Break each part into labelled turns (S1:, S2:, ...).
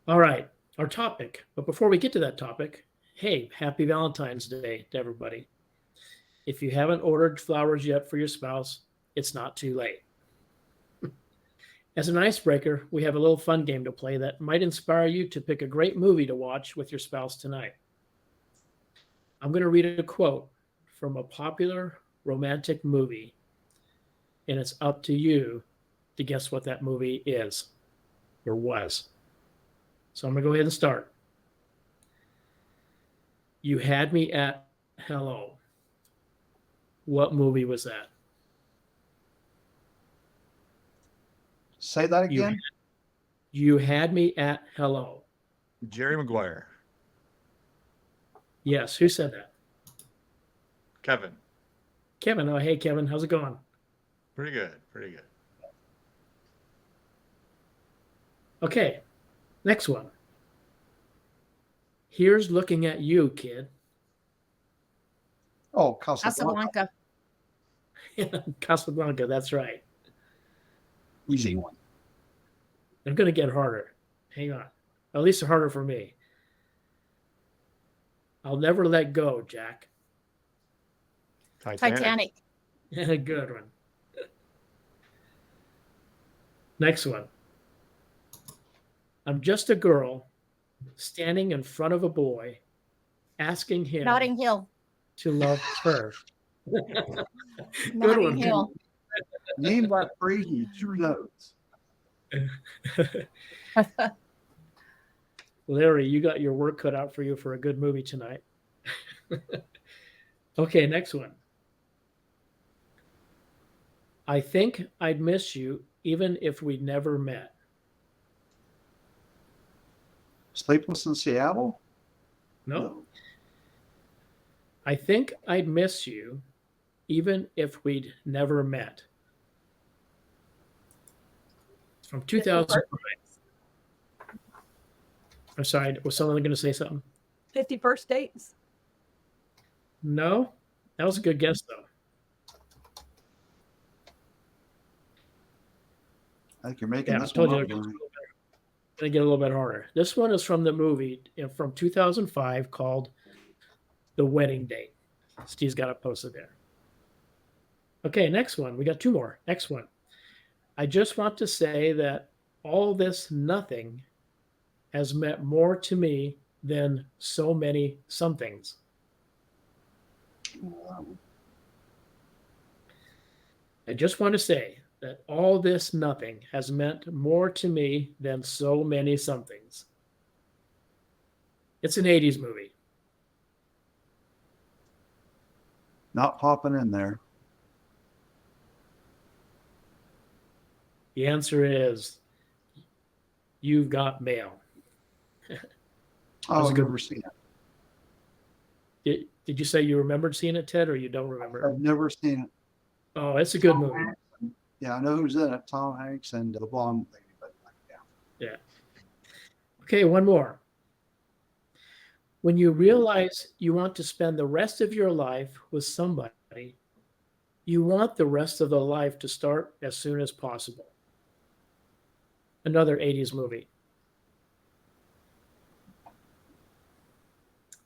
S1: All right, our topic. But before we get to that topic, hey, happy Valentine's Day to everybody. If you haven't ordered flowers yet for your spouse, it's not too late. As an icebreaker, we have a little fun game to play that might inspire you to pick a great movie to watch with your spouse tonight. I'm going to read a quote from a popular romantic movie, and it's up to you to guess what that movie is or was. So I'm going to go ahead and start. You had me at hello. What movie was that?
S2: Say that
S1: You
S2: again.
S1: you had me at hello.
S3: Jerry Maguire.
S1: Yes, who said that?
S3: Kevin.
S1: Kevin. Oh, hey Kevin, how's it going?
S3: Pretty good. Pretty good.
S1: Okay, next one. Here's looking at you, kid.
S2: Oh, Casablanca.
S4: Casablanca.
S1: Casablanca, that's right.
S2: Easy one.
S1: They're going to get harder. Hang on. At least harder for me. I'll never let go, Jack.
S4: Titanic.
S1: Good one. Next one. I'm just a girl standing in front of a boy asking him
S4: Notting Hill.
S1: to love her.
S4: Notting
S1: one.
S4: Hill.
S2: Name that crazy 2 notes.
S1: Larry, you got your work cut out for you for a good movie tonight. Okay, next one. I think I'd miss you even if we never met.
S2: Sleepless in Seattle?
S1: No. I think I'd miss you even if we'd never met. It's from 2005. I'm sorry, was someone going to say something?
S5: 51st Dates.
S1: No, that was a good guess, though.
S2: I think you're making
S1: Yeah, I
S2: this
S1: told
S2: one
S1: you
S2: up.
S1: they're
S2: Brian.
S1: going to get a little bit harder. This one is from the movie from 2005 called The Wedding Date. Steve's got it posted there. Okay, next one. We got 2 more. Next one. I just want to say that all this nothing has meant more to me than so many somethings. I just want to say that all this nothing has meant more to me than so many somethings. It's an 80s movie.
S2: Not popping in there.
S1: The answer is You've Got Mail.
S2: Oh,
S1: a
S2: I've
S1: good
S2: never seen it.
S1: Did you say you remembered seeing it, Ted, or you don't remember?
S2: I've never seen it.
S1: Oh, it's a good movie.
S2: Yeah, I know who's in it. Tom Hanks and the blonde lady, but yeah.
S1: Yeah. Okay, one more. When you realize you want to spend the rest of your life with somebody, you want the rest of the life to start as soon as possible. Another 80s movie.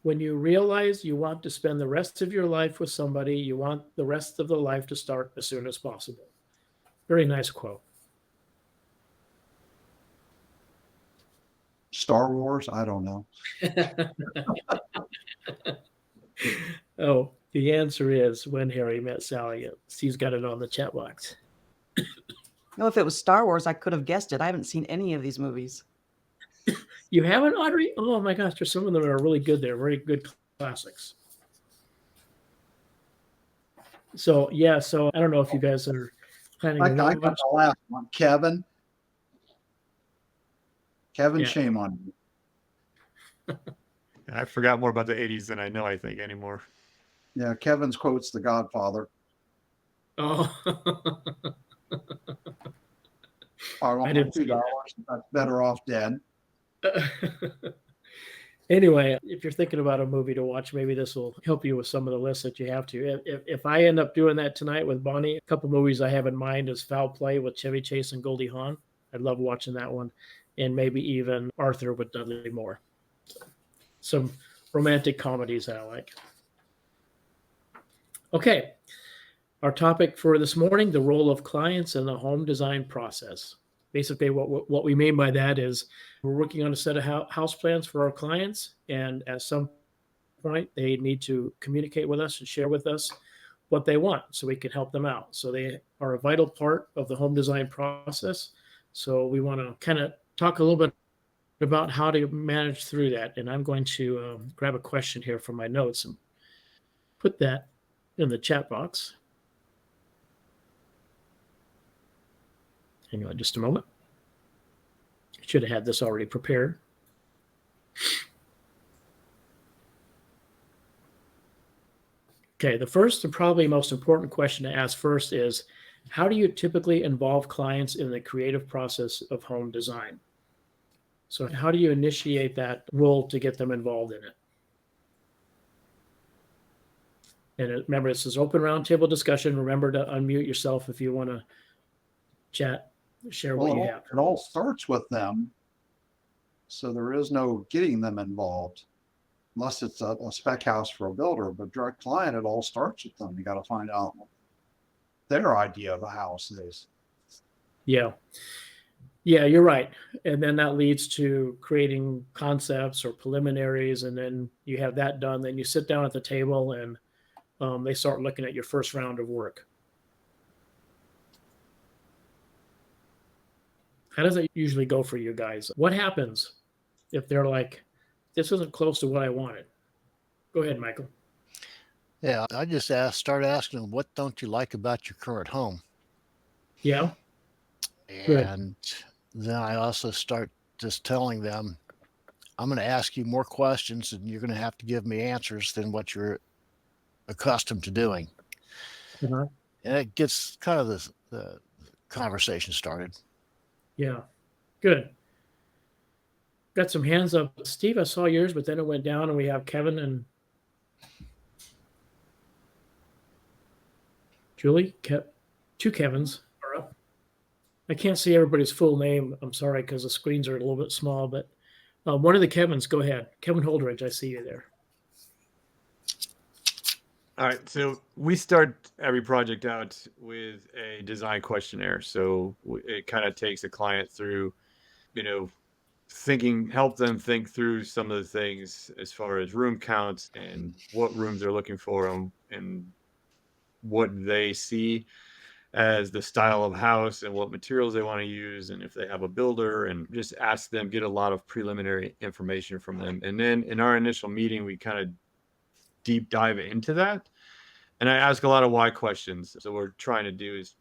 S1: When you realize you want to spend the rest of your life with somebody, you want the rest of the life to start as soon as possible. Very nice quote.
S2: Star Wars? I don't know.
S1: Oh, the answer is When Harry Met Sally. Steve's got it on the chat box.
S6: No, if it was Star Wars, I could have guessed it. I haven't seen any of these movies.
S1: You haven't, Audrey? Oh my gosh, there's some of them that are really good. They're very good classics. So yeah, so I don't know if you guys are planning
S2: I
S1: to
S2: got
S1: watch.
S2: the last one. Kevin. Kevin,
S1: Yeah.
S2: shame on you.
S3: I forgot more about the 80s than I know, I think, anymore.
S2: Yeah, Kevin's quote's The Godfather.
S1: Oh,
S2: I want
S1: didn't see
S2: $2.
S1: that.
S2: That's better off dead.
S1: Anyway, if you're thinking about a movie to watch, maybe this will help you with some of the lists that you have to. If I end up doing that tonight with Bonnie, a couple movies I have in mind is Foul Play with Chevy Chase and Goldie Hawn. I love watching that one. and maybe even Arthur with Dudley Moore. Some romantic comedies I like. Okay, our topic for this morning, the role of clients in the home design process. Basically, what we mean by that is we're working on a set of house plans for our clients, and at some point, they need to communicate with us and share with us what they want so we can help them out. So they are a vital part of the home design process. So we want to kind of talk a little bit about how to manage through that. And I'm going to grab a question here from my notes and put that in the chat box. Hang on just a moment. Should have had this already prepared. Okay, the first and probably most important question to ask first is, how do you typically involve clients in the creative process of home design? So how do you initiate that role to get them involved in it? And remember, this is open roundtable discussion. Remember to unmute yourself if you want to chat, share what you have.
S2: It all starts with them. So there is no getting them involved unless it's a spec house for a builder, but direct client, it all starts with them. You got to find out what their idea of a house is.
S1: Yeah. Yeah, you're right. And then that leads to creating concepts or preliminaries. And then you have that done. Then you sit down at the table and they start looking at your first round of work. How does it usually go for you guys? What happens if they're like, this isn't close to what I wanted? Go ahead, Michael.
S4: Yeah, I just start asking them, what don't you like about your current home?
S1: Yeah. Good.
S4: And then I also start just telling them, I'm going to ask you more questions and you're going to have to give me answers than what you're accustomed to doing.
S1: Uh-huh.
S4: And it gets kind of the conversation started.
S1: Yeah. Good. Got some hands up. Steve, I saw yours, but then it went down, and we have Kevin and Julie. Two Kevins are up. I can't see everybody's full name. I'm sorry, because the screens are a little bit small, but one of the Kevins, go ahead. Kevin Holdridge, I see you there.
S3: All right, so we start every project out with a design questionnaire. So it kind of takes a client through, help them think through some of the things as far as room counts and what rooms they're looking for and what they see as the style of house and what materials they want to use and if they have a builder, and just ask them, get a lot of preliminary information from them. And then in our initial meeting, we kind of deep dive into that. And I ask a lot of why questions. So what we're trying to do is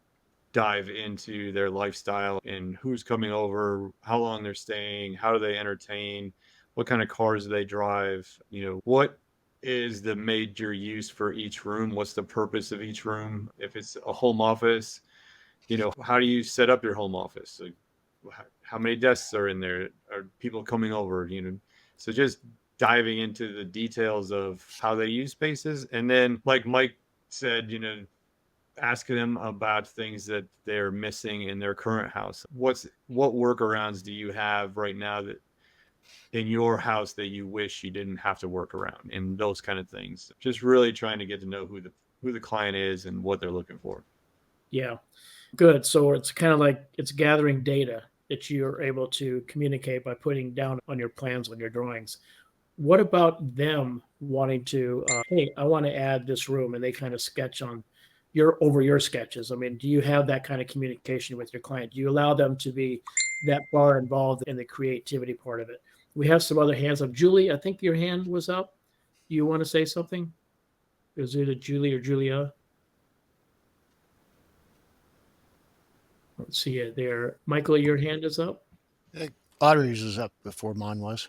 S3: dive into their lifestyle and who's coming over, how long they're staying, how do they entertain, what kind of cars do they drive, what is the major use for each room, what's the purpose of each room. If it's a home office, how do you set up your home office? So how many desks are in there? Are people coming over? So just diving into the details of how they use spaces. And then, like Mike said, ask them about things that they're missing in their current house. What workarounds do you have right now that in your house that you wish you didn't have to work around, and those kind of things. Just really trying to get to know who the client is and what they're looking for.
S1: Yeah, good. So it's kind of like it's gathering data that you're able to communicate by putting down on your plans, on your drawings. What about them wanting to, hey, I want to add this room, and they kind of sketch on your sketches? I mean, do you have that kind of communication with your client? Do you allow them to be that far involved in the creativity part of it? We have some other hands up. Julie, I think your hand was up. You want to say something? It was either Julie or Julia. Let's see it there. Michael, your hand is up.
S4: Audrey's is up before mine was.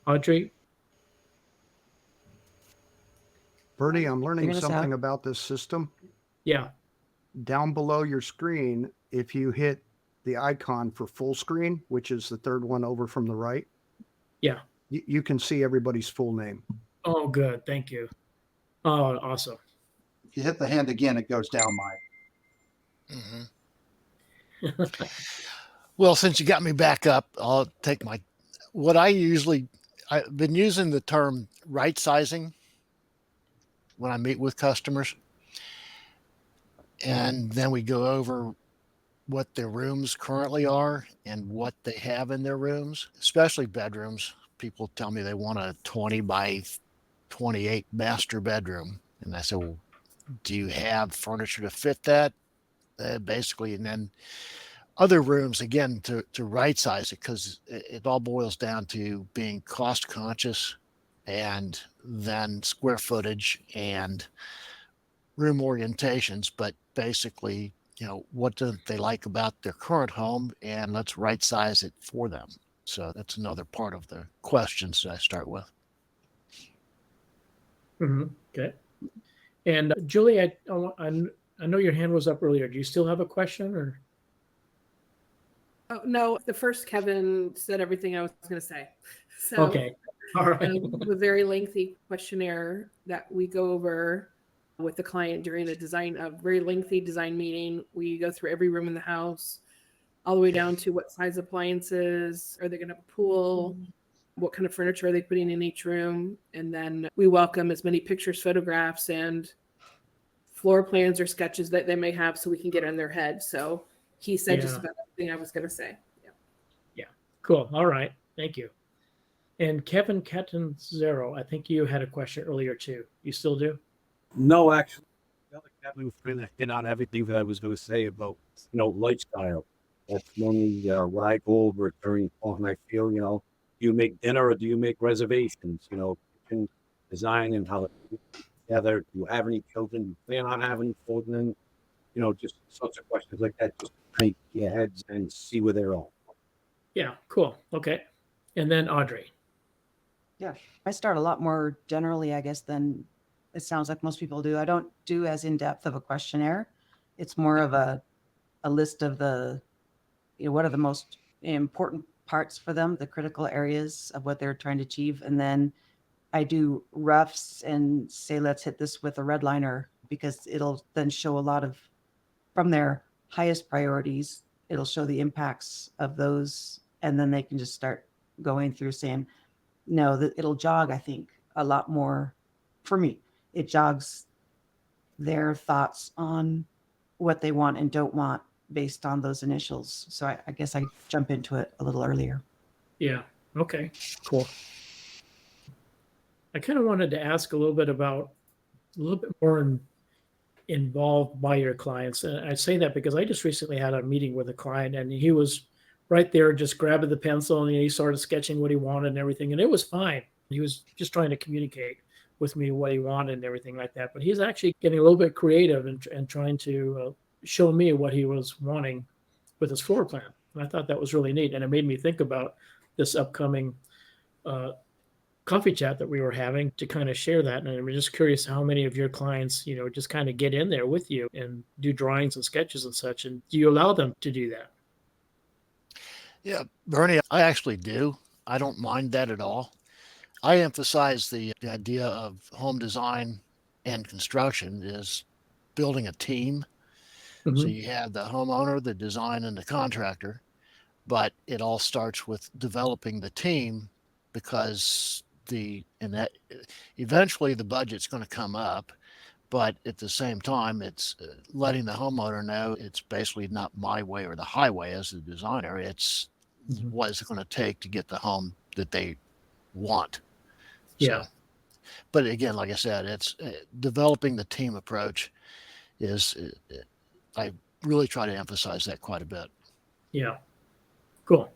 S1: Audrey?
S7: Bernie, I'm
S6: Hear
S7: learning
S6: us
S7: something
S6: out?
S7: about this system.
S1: Yeah.
S7: Down below your screen, if you hit the icon for full screen, which is the third one over from the right,
S1: Yeah.
S7: you can see everybody's full name.
S1: Oh, good. Thank you. Oh, awesome.
S2: If you hit the hand again, it goes down, Mike.
S4: Mm-hmm. Well, since you got me back up, I'll take I've been using the term right sizing when I meet with customers. And then we go over what their rooms currently are and what they have in their rooms, especially bedrooms. People tell me they want a 20 by 28 master bedroom. And I said, well, do you have furniture to fit that? Basically, and then other rooms again to right size it, because it all boils down to being cost conscious, and then square footage and room orientations. But basically, what do they like about their current home, and let's right size it for them. So that's another part of the questions that I start with.
S1: Okay. And Julie, I know your hand was up earlier. Do you still have a question, or?
S8: Oh, no, the first Kevin said everything I was going to say. So,
S1: Okay. All right.
S8: the very lengthy questionnaire that we go over with the client during a very lengthy design meeting. We go through every room in the house, all the way down to what size appliances, are they going to have a pool, what kind of furniture are they putting in each room, and then we welcome as many pictures, photographs, and floor plans or sketches that they may have, so we can get in their head. So he said just about everything I was going to say.
S1: Yeah. Cool. All right. Thank you. And Kevin Catanzaro, I think you had a question earlier too. You still do?
S9: No, actually, the other Kevin was going to hit on everything that I was going to say about, lifestyle. That's normally what I go over during and I feel, do you make dinner or do you make reservations? Kitchen design and how it together. Do you have any children? Do you plan on having children? Just sorts of questions like that. Just make your heads and see where they're at.
S1: Yeah. Cool. Okay. And then Audrey.
S6: Yeah, I start a lot more generally, I guess, than it sounds like most people do. I don't do as in-depth of a questionnaire. It's more of a list of what are the most important parts for them, the critical areas of what they're trying to achieve. And then I do roughs and say, let's hit this with a red liner, because it'll then show a lot of, from their highest priorities, it'll show the impacts of those. And then they can just start going through saying, no, that it'll jog, I think, a lot more for me. It jogs their thoughts on what they want and don't want based on those initials. So I guess I jump into it a little earlier.
S1: Yeah. Okay. Cool. I kind of wanted to ask a little bit more involved by your clients. And I say that because I just recently had a meeting with a client, and he was right there just grabbing the pencil, and he started sketching what he wanted and everything. And it was fine. He was just trying to communicate with me what he wanted and everything like that. But he's actually getting a little bit creative and trying to show me what he was wanting with his floor plan. And I thought that was really neat. And it made me think about this upcoming coffee chat that we were having to kind of share that. And I'm just curious how many of your clients, just kind of get in there with you and do drawings and sketches and such. And do you allow them to do that?
S4: Yeah, Bernie, I actually do. I don't mind that at all. I emphasize the idea of home design and construction is building a team.
S1: Mm-hmm.
S4: So you have the homeowner, the design, and the contractor, but it all starts with developing the team, because eventually the budget's going to come up. But at the same time, it's letting the homeowner know it's basically not my way or the highway as the designer. It's what is it going to take to get the home that they want.
S1: Yeah.
S4: So, but again, like I said, it's developing the team approach I really try to emphasize that quite a bit.
S1: Yeah. Cool.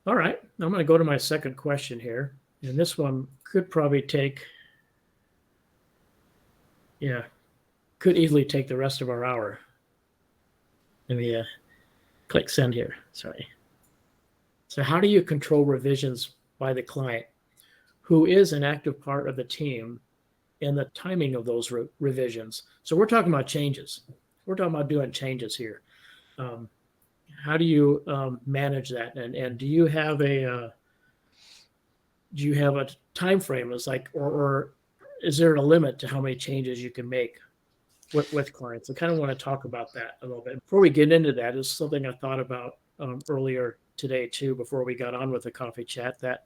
S1: All right. I'm going to go to my second question here. And this one could probably could easily take the rest of our hour. Let me click send here. Sorry. So how do you control revisions by the client, who is an active part of the team, and the timing of those revisions? So we're talking about changes. We're talking about doing changes here. How do you manage that? And do you have a time frame? It's like, or is there a limit to how many changes you can make with clients? I kind of want to talk about that a little bit. Before we get into that, is something I thought about earlier today too, before we got on with the coffee chat, that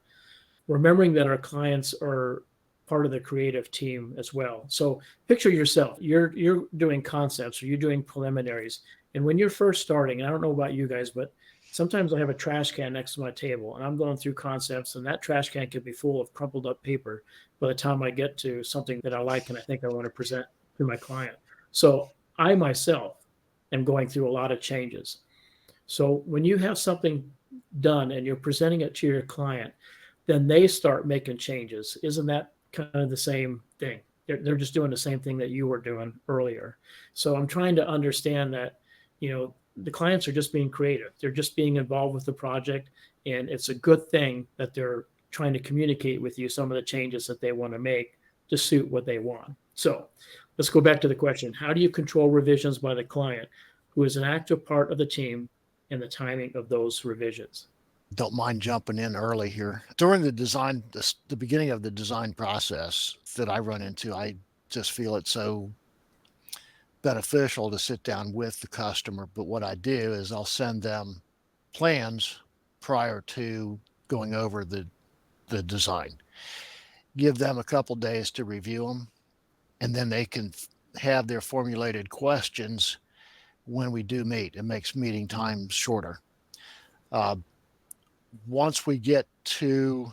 S1: remembering that our clients are part of the creative team as well. So picture yourself, you're doing concepts or you're doing preliminaries. And when you're first starting, and I don't know about you guys, but sometimes I have a trash can next to my table and I'm going through concepts, and that trash can could be full of crumpled up paper by the time I get to something that I like and I think I want to present to my client. So I myself am going through a lot of changes. So when you have something done and you're presenting it to your client, then they start making changes. Isn't that kind of the same thing? They're just doing the same thing that you were doing earlier. So I'm trying to understand that, the clients are just being creative. They're just being involved with the project. And it's a good thing that they're trying to communicate with you some of the changes that they want to make to suit what they want. So let's go back to the question. How do you control revisions by the client, who is an active part of the team, and the timing of those revisions?
S4: Don't mind jumping in early here. During the design, the beginning of the design process that I run into, I just feel it's so beneficial to sit down with the customer. But what I do is I'll send them plans prior to going over the design, give them a couple days to review them, and then they can have their formulated questions when we do meet. It makes meeting time shorter. Uh, Once we get to,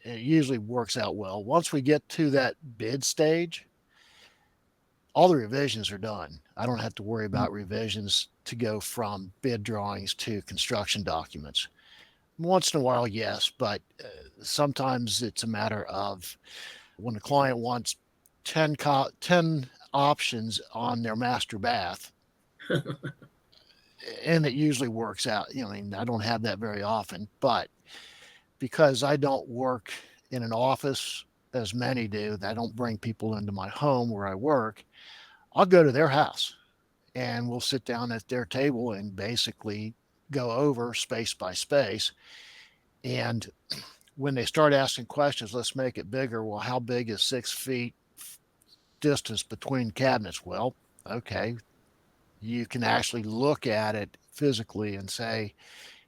S4: it usually works out well. Once we get to that bid stage, all the revisions are done. I don't have to worry about revisions to go from bid drawings to construction documents. Once in a while, yes, but sometimes it's a matter of when the client wants 10 options on their master bath, and it usually works out. I mean, I don't have that very often, but because I don't work in an office as many do, I don't bring people into my home where I work. I'll go to their house and we'll sit down at their table and basically go over space by space. And when they start asking questions, let's make it bigger. Well, how big is 6 feet distance between cabinets? Well, okay, you can actually look at it physically and say,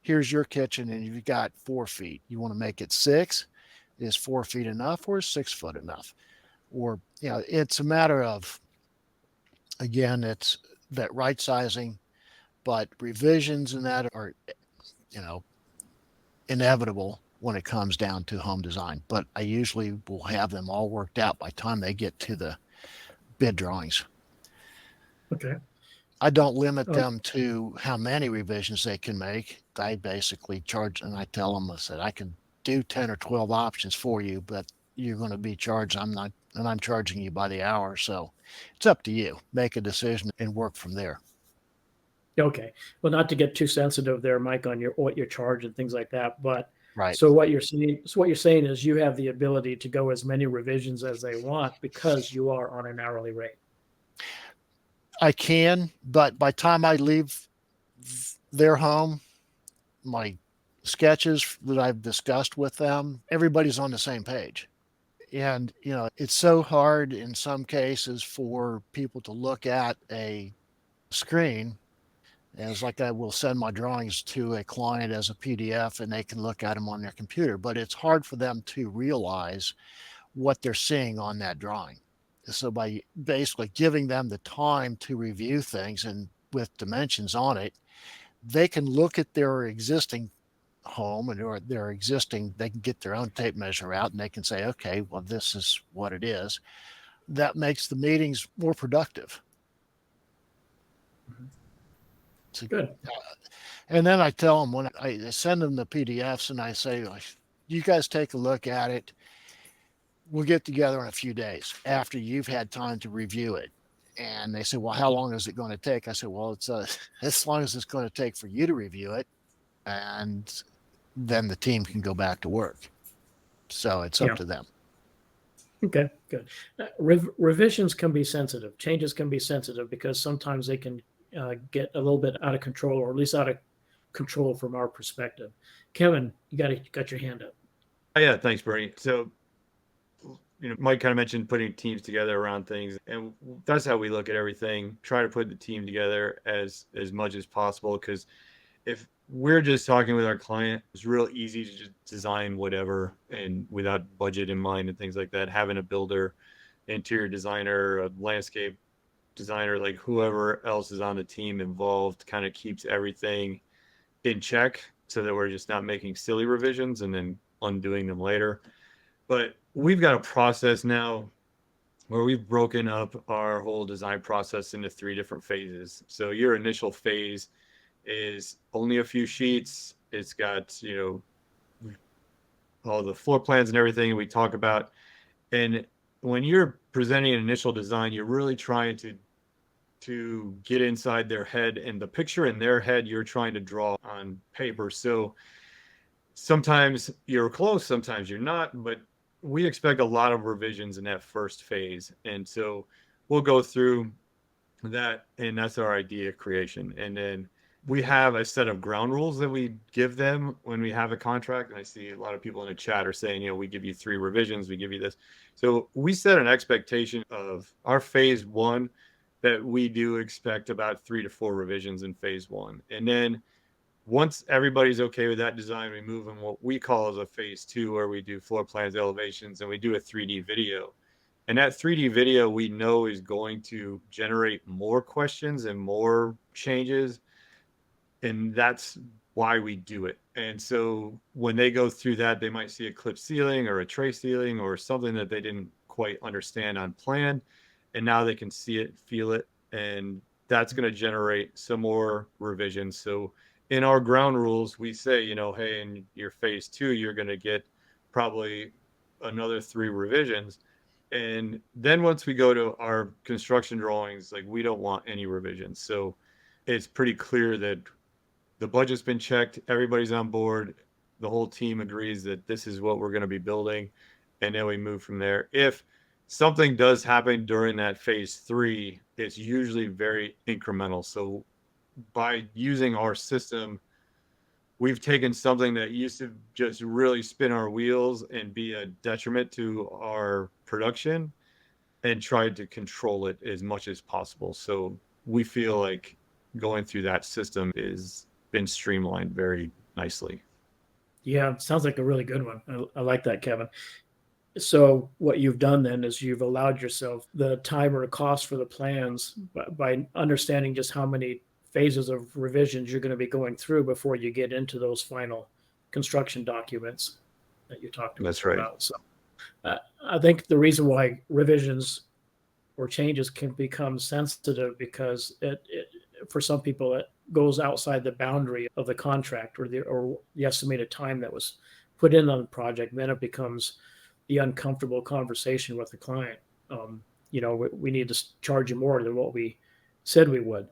S4: here's your kitchen and you've got 4 feet. You want to make it 6? Is 4 feet enough, or is 6 foot enough? Or, it's a matter of, again, it's that right sizing, but revisions and that are, you know, inevitable when it comes down to home design. But I usually will have them all worked out by the time they get to the bid drawings.
S1: Okay.
S4: I don't limit
S1: Oh.
S4: them to how many revisions they can make. I basically charge, and I tell them, I said, I can do 10 or 12 options for you, but you're going to be charged. I'm charging you by the hour. So it's up to you. Make a decision and work from there.
S1: Okay. Well, not to get too sensitive there, Mike, on what your charge and things like that, but
S4: Right.
S1: so what you're saying is you have the ability to go as many revisions as they want because you are on an hourly rate.
S4: I can, but by the time I leave their home, my sketches that I've discussed with them, everybody's on the same page. And, it's so hard in some cases for people to look at a screen. And it's like I will send my drawings to a client as a PDF and they can look at them on their computer, but it's hard for them to realize what they're seeing on that drawing. So by basically giving them the time to review things and with dimensions on it, they can look at their existing home or they can get their own tape measure out and they can say, okay, well, this is what it is. That makes the meetings more productive.
S1: Good.
S4: And then I tell them when I send them the PDFs and I say, you guys take a look at it. We'll get together in a few days after you've had time to review it. And they say, well, how long is it going to take? I said, well, it's as long as it's going to take for you to review it. And then the team can go back to work. So it's up to them.
S1: Okay, good. Revisions can be sensitive. Changes can be sensitive because sometimes they can get a little bit out of control, or at least out of control from our perspective. Kevin, you got your hand up.
S3: Yeah, thanks, Bernie. So, Mike kind of mentioned putting teams together around things, and that's how we look at everything. Try to put the team together as much as possible, because if we're just talking with our client. It's real easy to just design whatever and without budget in mind and things like that. Having a builder, interior designer, a landscape designer, like whoever else is on the team involved, kind of keeps everything in check so that we're just not making silly revisions and then undoing them later. But we've got a process now where we've broken up our whole design process into 3 different phases. So your initial phase is only a few sheets. It's got, all the floor plans and everything we talk about. And when you're presenting an initial design, you're really trying to get inside their head, and the picture in their head you're trying to draw on paper. So sometimes you're close, sometimes you're not, but we expect a lot of revisions in that first phase. And so we'll go through that, and that's our idea creation. And then we have a set of ground rules that we give them when we have a contract. And I see a lot of people in the chat are saying, we give you 3 revisions, we give you this. So we set an expectation of our phase 1 that we do expect about 3 to 4 revisions in phase 1. And then once everybody's okay with that design, we move in what we call as a phase 2, where we do floor plans, elevations, and we do a 3D video. And that 3D video we know is going to generate more questions and more changes. And that's why we do it. And so when they go through that, they might see a clip ceiling or a tray ceiling or something that they didn't quite understand on plan. And now they can see it, feel it, and that's going to generate some more revisions. So in our ground rules, we say, hey, in your phase 2, you're going to get probably another 3 revisions. And then once we go to our construction drawings, like, we don't want any revisions. So it's pretty clear that the budget's been checked, everybody's on board, the whole team agrees that this is what we're going to be building, and then we move from there. If something does happen during that phase 3, it's usually very incremental. So by using our system, we've taken something that used to just really spin our wheels and be a detriment to our production and tried to control it as much as possible. So we feel like going through that system is been streamlined very nicely.
S1: Yeah, sounds like a really good one. I like that, Kevin. So what you've done then is you've allowed yourself the time or cost for the plans by understanding just how many phases of revisions you're going to be going through before you get into those final construction documents that you talked
S3: That's right.
S1: about. So I think the reason why revisions or changes can become sensitive because it for some people it goes outside the boundary of the contract or the estimated time that was put in on the project. Then it becomes the uncomfortable conversation with the client. We need to charge you more than what we said we would.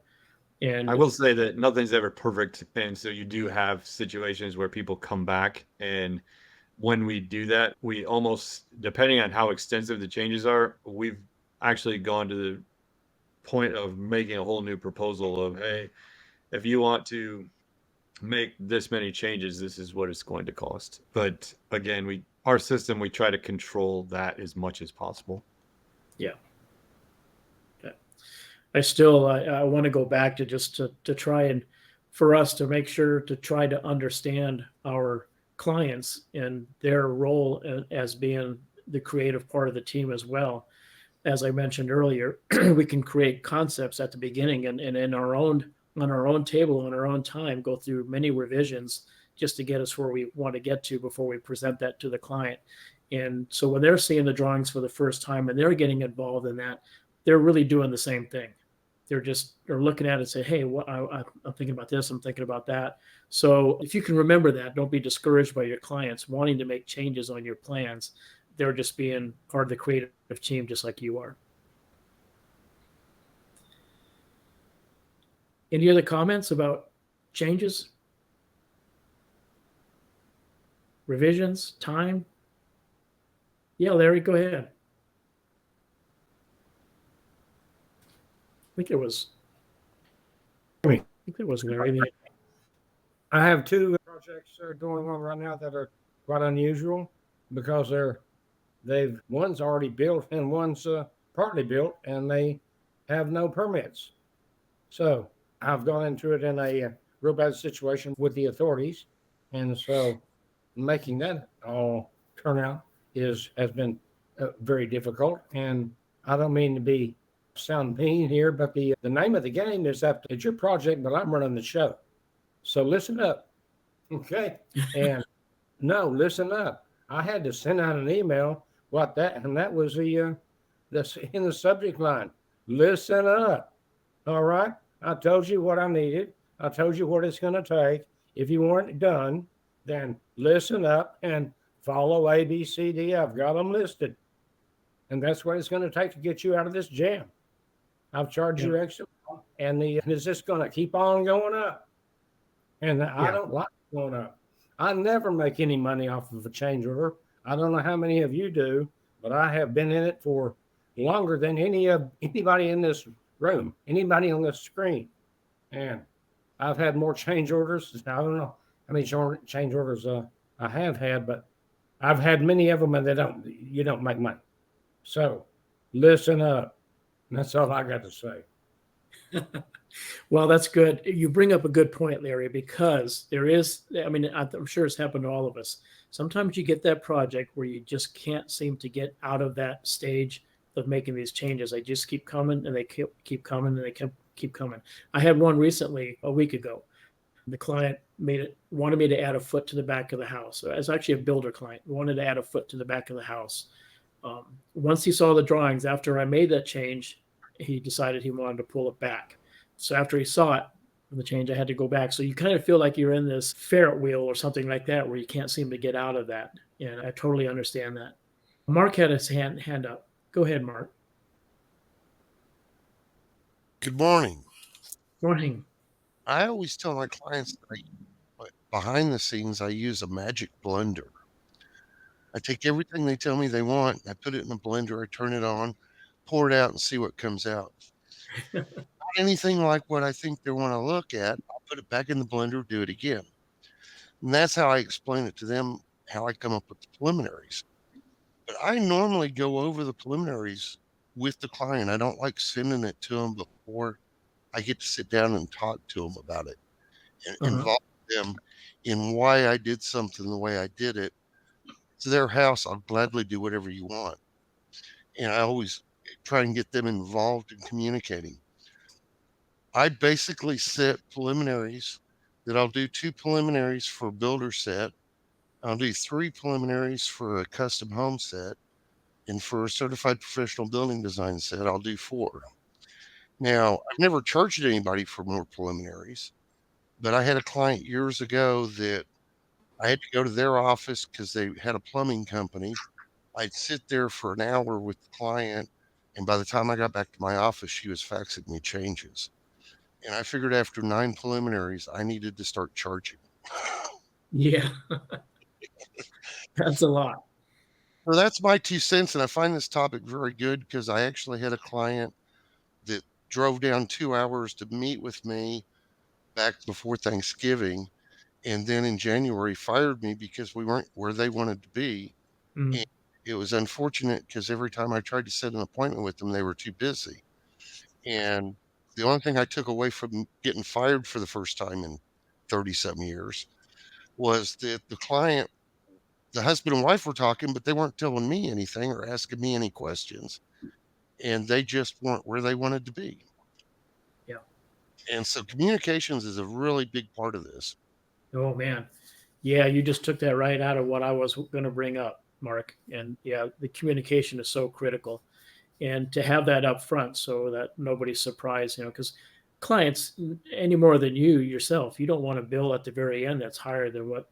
S1: And
S3: I will say that nothing's ever perfect. And so you do have situations where people come back. And when we do that, we almost, depending on how extensive the changes are, we've actually gone to the point of making a whole new proposal of, hey, if you want to make this many changes, this is what it's going to cost. But again, our system, we try to control that as much as possible.
S1: Yeah. Okay. I want to go back to just to try and for us to make sure to try to understand our clients and their role as being the creative part of the team as well. As I mentioned earlier, we can create concepts at the beginning and in on our own table, on our own time, go through many revisions just to get us where we want to get to before we present that to the client. And so when they're seeing the drawings for the first time and they're getting involved in that, they're really doing the same thing. They're looking at it and say, hey, I'm thinking about this, I'm thinking about that. So if you can remember that, don't be discouraged by your clients wanting to make changes on your plans. They're just being part of the creative team just like you are. Any other comments about changes? Revisions? Time? Yeah, Larry, go ahead. I think there was Larry.
S10: I have 2 projects that are going on right now that are quite unusual because one's already built and one's partly built and they have no permits. So I've gone into it in a real bad situation with the authorities. And so making that all turn out has been very difficult. And I don't mean to sound mean here, but the name of the game is that it's your project, but I'm running the show. So listen up. Okay. And no, listen up. I had to send out an email and that was that's in the subject line. Listen up. All right. I told you what I needed. I told you what it's going to take. If you weren't done, then listen up and follow A, B, C, D. I've got them listed. And that's what it's going to take to get you out of this jam. I've charged you extra, and is this going to keep on going up? And I don't like going up. I never make any money off of a change order. I don't know how many of you do, but I have been in it for longer than anybody in this room, anybody on this screen. And I've had more change orders. I don't know how many change orders I have had, but I've had many of them, and you don't make money. So listen up. That's all I got to say.
S1: Well, that's good. You bring up a good point, Larry, because there is, I mean, I'm sure it's happened to all of us. Sometimes you get that project where you just can't seem to get out of that stage of making these changes. They just keep coming and they keep coming and they keep coming. I had one recently a week ago. The client wanted me to add a foot to the back of the house. So it's actually a builder client, wanted to add a foot to the back of the house. Once he saw the drawings, after I made that change, he decided he wanted to pull it back. So after he saw it, the change, I had to go back. So you kind of feel like you're in this Ferret wheel or something like that, where you can't seem to get out of that. And I totally understand that. Mark had his hand up. Go ahead, Mark.
S11: Good morning.
S1: Morning.
S11: I always tell my clients that behind the scenes, I use a magic blender. I take everything they tell me they want, I put it in a blender, I turn it on, pour it out, and see what comes out. Not anything like what I think they want to look at. I'll put it back in the blender, do it again. And that's how I explain it to them, how I come up with the preliminaries. But I normally go over the preliminaries with the client. I don't like sending it to them before I get to sit down and talk to them about it and involve them in why I did something the way I did it. It's their house. I'll gladly do whatever you want. And I always try and get them involved in communicating. I basically set preliminaries that I'll do 2 preliminaries for a builder set. I'll do 3 preliminaries for a custom home set. And for a certified professional building design set, I'll do 4. Now, I've never charged anybody for more preliminaries, but I had a client years ago that I had to go to their office because they had a plumbing company. I'd sit there for an hour with the client, and by the time I got back to my office, she was faxing me changes. And I figured after 9 preliminaries, I needed to start charging.
S1: Yeah. That's a lot.
S11: So that's my 2 cents, and I find this topic very good because I actually had a client that drove down 2 hours to meet with me back before Thanksgiving, and then in January fired me because we weren't where they wanted to be. And it was unfortunate because every time I tried to set an appointment with them, they were too busy. And the only thing I took away from getting fired for the first time in 30-something years was that the husband and wife were talking, but they weren't telling me anything or asking me any questions. And they just weren't where they wanted to be.
S1: Yeah.
S11: And so communications is a really big part of this.
S1: Oh, man. Yeah, you just took that right out of what I was going to bring up, Mark. And yeah, the communication is so critical. And to have that up front so that nobody's surprised, because clients, any more than you yourself, you don't want to bill at the very end that's higher than what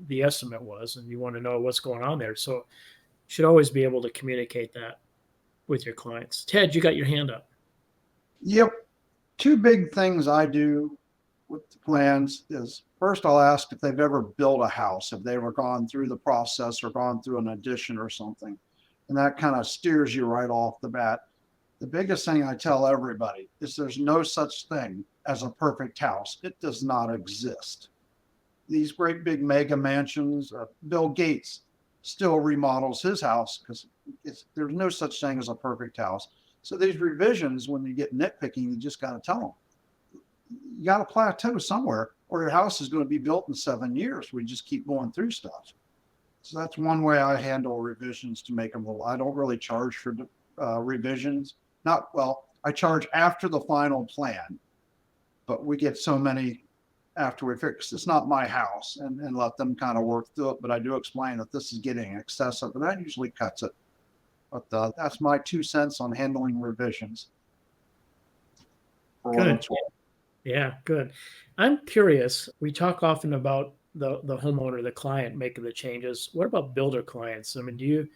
S1: the estimate was, and you want to know what's going on there. So you should always be able to communicate that with your clients. Ted, you got your hand up.
S2: Yep. 2 big things I do with the plans is first I'll ask if they've ever built a house, if they've ever gone through the process or gone through an addition or something. And that kind of steers you right off the bat. The biggest thing I tell everybody is there's no such thing as a perfect house. It does not exist. These great big mega mansions, Bill Gates still remodels his house because there's no such thing as a perfect house. So these revisions, when you get nitpicking, you just got to tell them, you got to plateau somewhere, or your house is going to be built in 7 years. We just keep going through stuff. So that's one way I handle revisions to make them little. I don't really charge for revisions. Not well, I charge after the final plan, but we get so many after we fix. It's not my house, and let them kind of work through it. But I do explain that this is getting excessive, and that usually cuts it. But that's my 2 cents on handling revisions. For what
S1: Good.
S2: it's worth.
S1: Yeah, good. I'm curious. We talk often about the homeowner, the client making the changes. What about builder clients? I mean,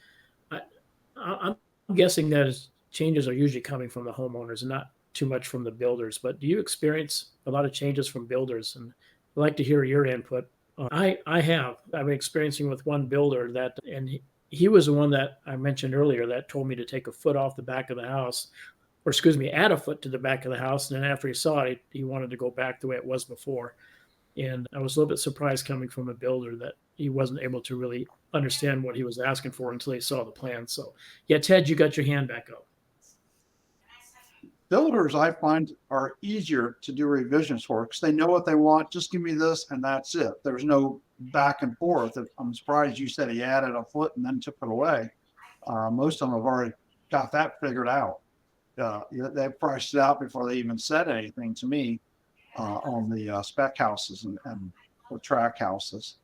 S1: I'm guessing that changes are usually coming from the homeowners and not too much from the builders. But do you experience a lot of changes from builders? And I'd like to hear your input. I have. I'm experiencing with one builder that, and he was the one that I mentioned earlier that told me to take a foot off the back of the house, or excuse me, add a foot to the back of the house. And then after he saw it, he wanted to go back the way it was before. And I was a little bit surprised coming from a builder that he wasn't able to really understand what he was asking for until he saw the plan. So, yeah, Ted, you got your hand back up.
S2: Builders, I find, are easier to do revisions for because they know what they want. Just give me this, and that's it. There's no back and forth. I'm surprised you said he added a foot and then took it away. Most of them have already got that figured out. They priced it out before they even said anything to me on the spec houses and the track houses.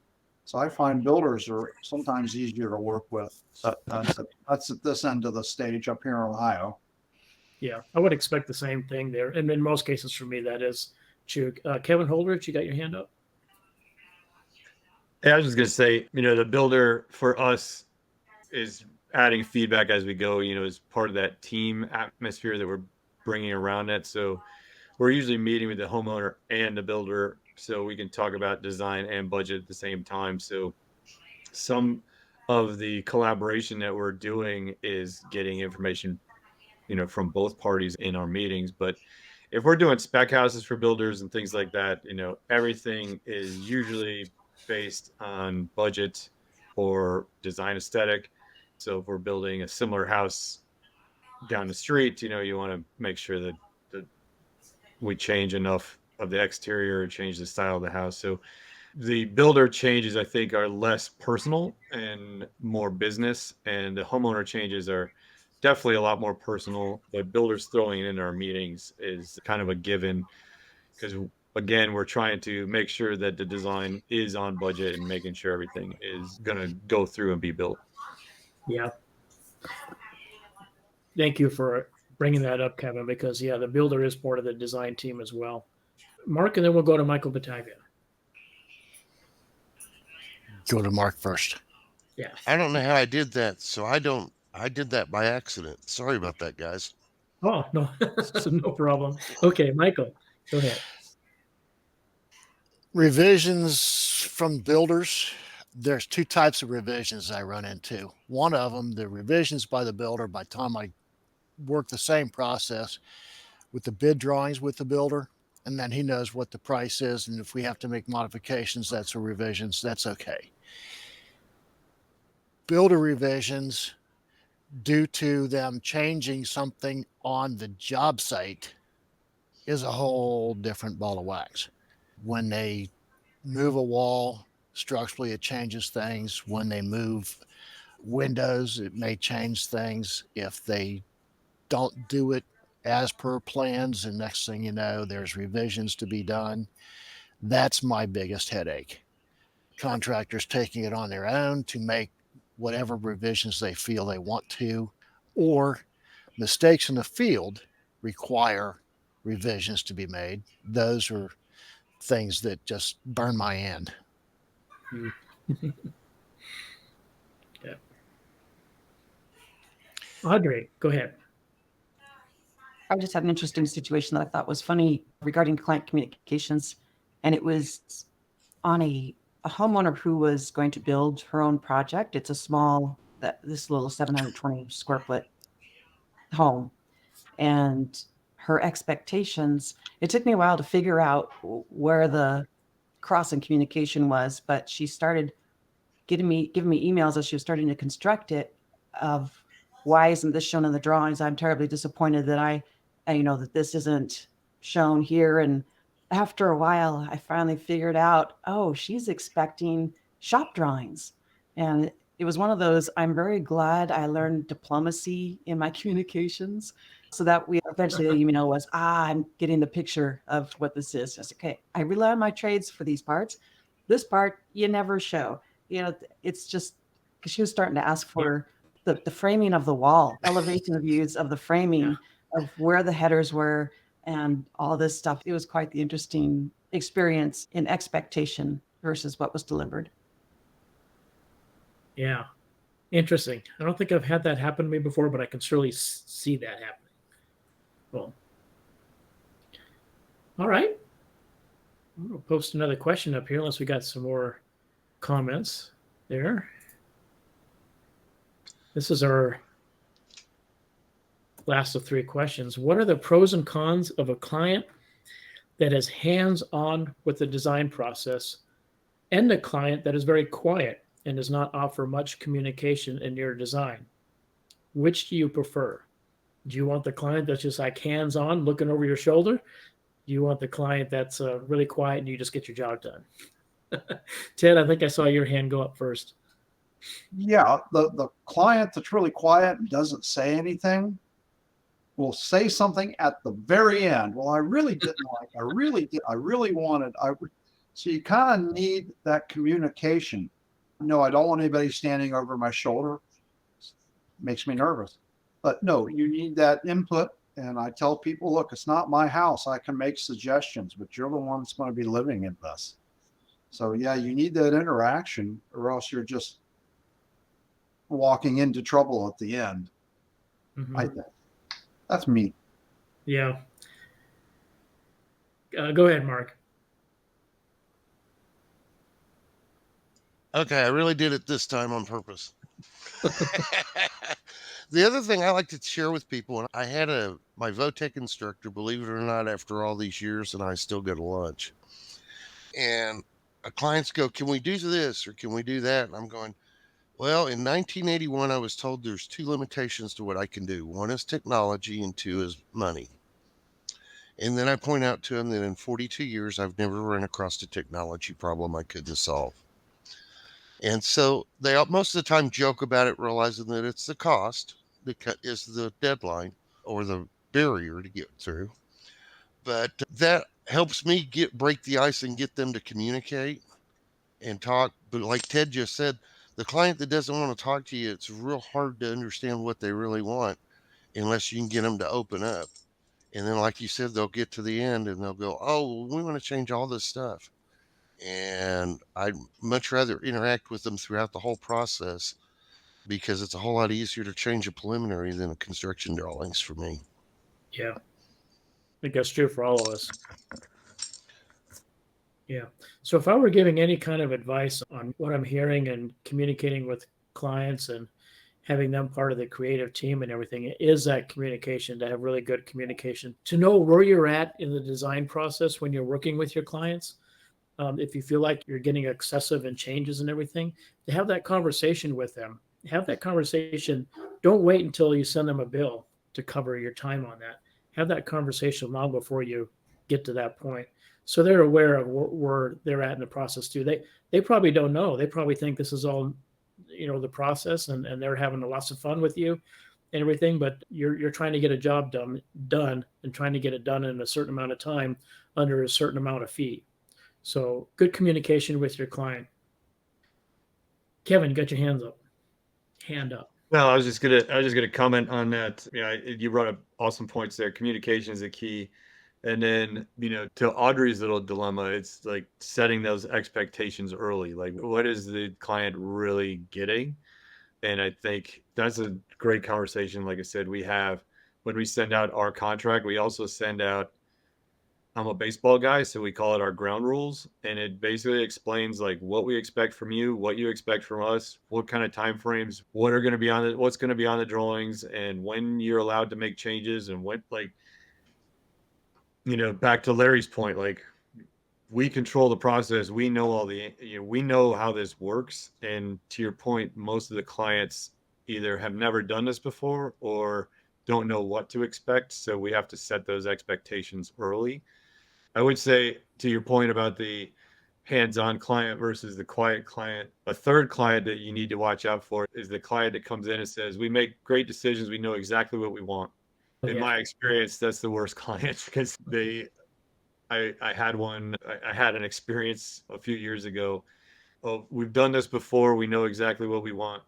S2: So I find builders are sometimes easier to work with. That's at this end of the stage up here in Ohio.
S1: Yeah, I would expect the same thing there. And in most cases for me, that is true. Kevin Holdridge, you got your hand up?
S3: Yeah, I was just gonna say, the builder for us is adding feedback as we go. As part of that team atmosphere that we're bringing around it. So we're usually meeting with the homeowner and the builder, so we can talk about design and budget at the same time. So some of the collaboration that we're doing is getting information, from both parties in our meetings. But if we're doing spec houses for builders and things like that, everything is usually based on budget or design aesthetic. So if we're building a similar house down the street, you want to make sure that we change enough of the exterior, change the style of the house. So the builder changes, I think, are less personal and more business, and the homeowner changes are definitely a lot more personal. But builders throwing it in our meetings is kind of a given because, again, we're trying to make sure that the design is on budget and making sure everything is going to go through and be built.
S1: Yeah. Thank you for bringing that up, Kevin, because, yeah, the builder is part of the design team as well. Mark, and then we'll go to Michael Batavia.
S4: Go to Mark first.
S1: Yeah.
S11: I don't know how I did that, so I did that by accident. Sorry about that, guys.
S1: Oh, no, no problem. Okay, Michael, go ahead.
S4: Revisions from builders. There's two types of revisions I run into. One of them, the revisions by the builder, by the time I work the same process with the bid drawings with the builder, and then he knows what the price is. And if we have to make modifications, that's a revisions, that's okay. Builder revisions, due to them changing something on the job site, is a whole different ball of wax. When they move a wall, structurally, it changes things. When they move windows, it may change things. If they don't do it as per plans, and next thing you know, there's revisions to be done. That's my biggest headache. Contractors taking it on their own to make whatever revisions they feel they want to, or mistakes in the field require revisions to be made. Those are things that just burn my end.
S1: Yeah. Audrey, go ahead.
S6: I just had an interesting situation that I thought was funny regarding client communications. And it was on a homeowner who was going to build her own project. It's a small, this little 720 square foot home. And her expectations, it took me a while to figure out where the cross in communication was, but she started giving me emails as she was starting to construct it of, why isn't this shown in the drawings? I'm terribly disappointed that that this isn't shown here. And after a while, I finally figured out, oh, she's expecting shop drawings. And it was one of those, I'm very glad I learned diplomacy in my communications so that we eventually the email was, I'm getting the picture of what this is. I said, okay, I rely on my trades for these parts. This part you never show. It's just because she was starting to ask for the framing of the wall, elevation views of the framing of where the headers were and all this stuff. It was quite the interesting experience in expectation versus what was delivered.
S1: Yeah. Interesting. I don't think I've had that happen to me before, but I can surely see that happening. Cool. All right. I'm going to post another question up here unless we got some more comments there. This is our last of 3 questions. What are the pros and cons of a client that is hands-on with the design process and a client that is very quiet and does not offer much communication in your design? Which do you prefer? Do you want the client that's just like hands-on looking over your shoulder? Do you want the client that's really quiet and you just get your job done? Ted, I think I saw your hand go up first.
S2: Yeah, the client that's really quiet and doesn't say anything will say something at the very end. Well, I really didn't like, I really wanted, so you kind of need that communication. No, I don't want anybody standing over my shoulder. Makes me nervous. But no, you need that input. And I tell people, look, it's not my house. I can make suggestions, but you're the one that's going to be living in this. So yeah, you need that interaction or else you're just walking into trouble at the end. I think. That's me.
S1: Yeah. Go ahead, Mark.
S11: Okay, I really did it this time on purpose. The other thing I like to share with people, and I had my VOTEC instructor, believe it or not, after all these years, and I still go to lunch. And clients go, can we do this or can we do that? And I'm going, well, in 1981, I was told there's 2 limitations to what I can do. One is technology and 2 is money. And then I point out to them that in 42 years, I've never run across a technology problem I couldn't solve. And so they most of the time joke about it, realizing that it's the cost that is the deadline or the barrier to get through. But that helps me break the ice and get them to communicate and talk. But like Ted just said, the client that doesn't want to talk to you, it's real hard to understand what they really want unless you can get them to open up. And then, like you said, they'll get to the end and they'll go, oh, we want to change all this stuff. And I'd much rather interact with them throughout the whole process because it's a whole lot easier to change a preliminary than a construction drawings for me.
S1: Yeah. I think that's true for all of us. Yeah. So if I were giving any kind of advice on what I'm hearing and communicating with clients and having them part of the creative team and everything, it is that communication, to have really good communication, to know where you're at in the design process when you're working with your clients. If you feel like you're getting excessive in changes and everything, to have that conversation with them. Have that conversation. Don't wait until you send them a bill to cover your time on that. Have that conversation long before you get to that point, so they're aware of where they're at in the process too. They probably don't know. They probably think this is all, the process, and they're having lots of fun with you and everything. But you're trying to get a job done and trying to get it done in a certain amount of time under a certain amount of fee. So good communication with your client. Kevin, you got your hand up.
S3: No, I was just gonna comment on that. Yeah, you brought up awesome points there. Communication is the key. And then, to Audrey's little dilemma, it's like setting those expectations early. Like, what is the client really getting? And I think that's a great conversation. Like I said, we have when we send out our contract, we also send out, I'm a baseball guy, so we call it our ground rules. And it basically explains like what we expect from you, what you expect from us, what kind of time frames, what's going to be on the drawings, and when you're allowed to make changes, and when, like, back to Larry's point, like, we control the process. We know we know how this works. And to your point, most of the clients either have never done this before or don't know what to expect. So we have to set those expectations early. I would say, to your point about the hands-on client versus the quiet client, a third client that you need to watch out for is the client that comes in and says, "We make great decisions. We know exactly what we want." In
S1: Yeah.
S3: my experience, that's the worst client because I had one, I had an experience a few years ago. Oh, we've done this before. We know exactly what we want.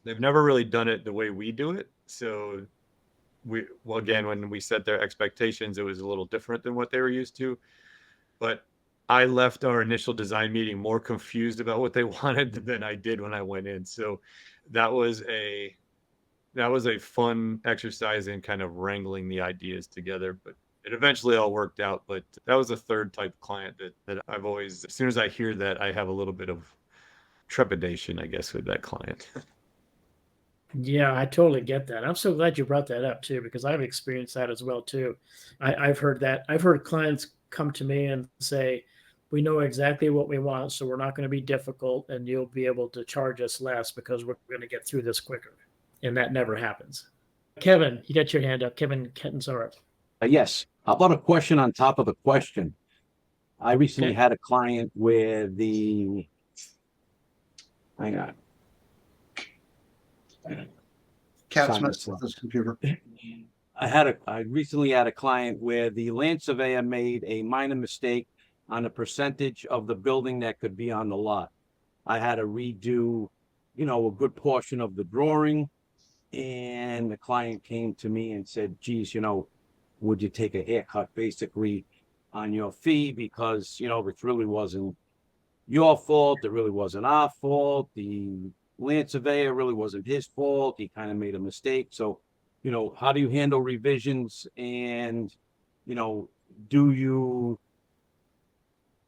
S3: They've never really done it the way we do it. So well, again, when we set their expectations, it was a little different than what they were used to. But I left our initial design meeting more confused about what they wanted than I did when I went in. So that was a fun exercise in kind of wrangling the ideas together, but it eventually all worked out. But that was a third type of client that I've always, as soon as I hear that, I have a little bit of trepidation, I guess, with that client.
S1: Yeah, I totally get that. I'm so glad you brought that up too, because I've experienced that as well too. I've heard that. I've heard clients come to me and say, "We know exactly what we want, so we're not going to be difficult, and you'll be able to charge us less because we're going to get through this quicker." And that never happens. Kevin, you got your hand up. Kevin Kettensarp.
S9: Yes. How about a question on top of a question? I recently
S1: Okay.
S9: had a client where the, hang on.
S2: Cat's
S9: Sign
S2: messing
S9: this
S2: with this computer.
S9: I recently had a client where the land surveyor made a minor mistake on a percentage of the building that could be on the lot. I had to redo, a good portion of the drawing. And the client came to me and said, geez, would you take a haircut basically on your fee? Because, it really wasn't your fault. It really wasn't our fault. The land surveyor really wasn't his fault. He kind of made a mistake. So, how do you handle revisions? And, do you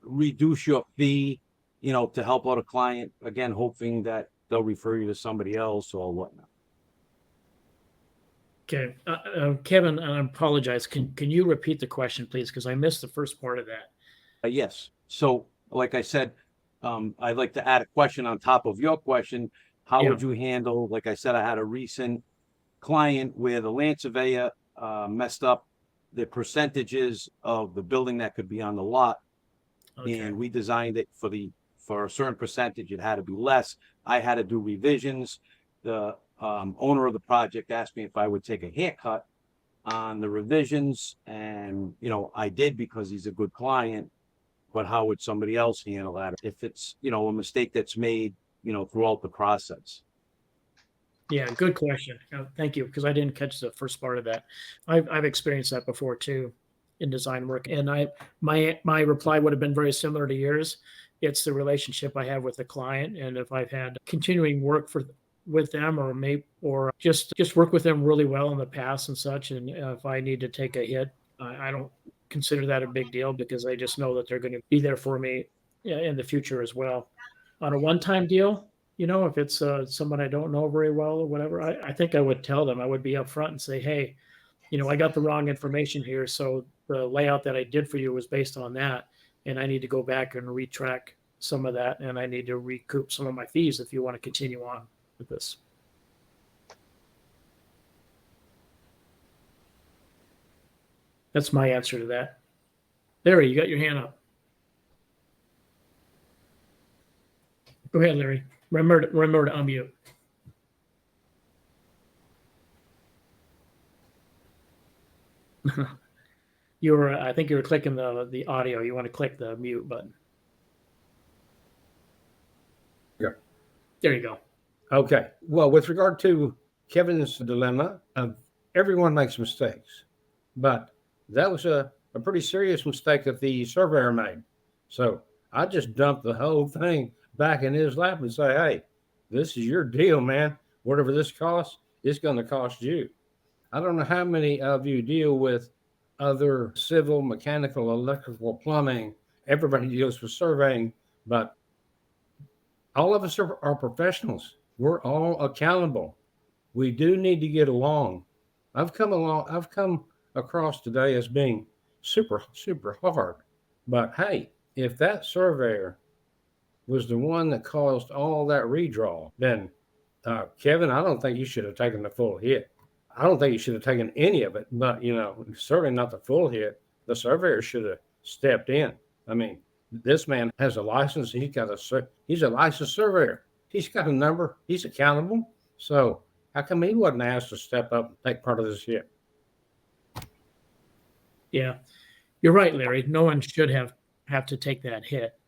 S9: reduce your fee, to help out a client? Again, hoping that they'll refer you to somebody else or whatnot.
S1: Okay. Kevin, I apologize. Can you repeat the question, please? Because I missed the first part of that.
S9: Yes. So, like I said, I'd like to add a question on top of your question. How
S1: Yeah.
S9: would you handle, like I said, I had a recent client where the land surveyor messed up the percentages of the building that could be on the lot.
S1: Okay.
S9: And we designed it for a certain percentage. It had to be less. I had to do revisions. The owner of the project asked me if I would take a haircut on the revisions, and I did because he's a good client. But how would somebody else handle that if it's a mistake that's made throughout the process?
S1: Yeah, good question. Thank you, because I didn't catch the first part of that. I've experienced that before too in design work, and my reply would have been very similar to yours. It's the relationship I have with the client, and if I've had continuing work with them, or just work with them really well in the past and such, and if I need to take a hit, I don't consider that a big deal because I just know that they're going to be there for me in the future as well. On a one-time deal, if it's someone I don't know very well or whatever, I think I would tell them. I would be upfront and say, hey, I got the wrong information here. So the layout that I did for you was based on that. And I need to go back and retrack some of that. And I need to recoup some of my fees if you want to continue on with this. That's my answer to that. Larry, you got your hand up. Go ahead, Larry. Remember to unmute. I think you were clicking the audio. You want to click the mute button.
S10: Yeah.
S1: There you go.
S10: Okay. Well, with regard to Kevin's dilemma, everyone makes mistakes, but that was a pretty serious mistake that the surveyor made. So I just dumped the whole thing back in his lap and say, hey, this is your deal, man. Whatever this costs, it's going to cost you. I don't know how many of you deal with other civil, mechanical, electrical, plumbing. Everybody deals with surveying, but all of us are professionals. We're all accountable. We do need to get along. I've come across today as being super, super hard. But hey, if that surveyor was the one that caused all that redraw, then Kevin, I don't think you should have taken the full hit. I don't think you should have taken any of it, but certainly not the full hit. The surveyor should have stepped in. I mean, this man has a license. He's a licensed surveyor. He's got a number. He's accountable. So how come he wasn't asked to step up and take part of this hit?
S1: Yeah, you're right, Larry. No one should have to take that hit.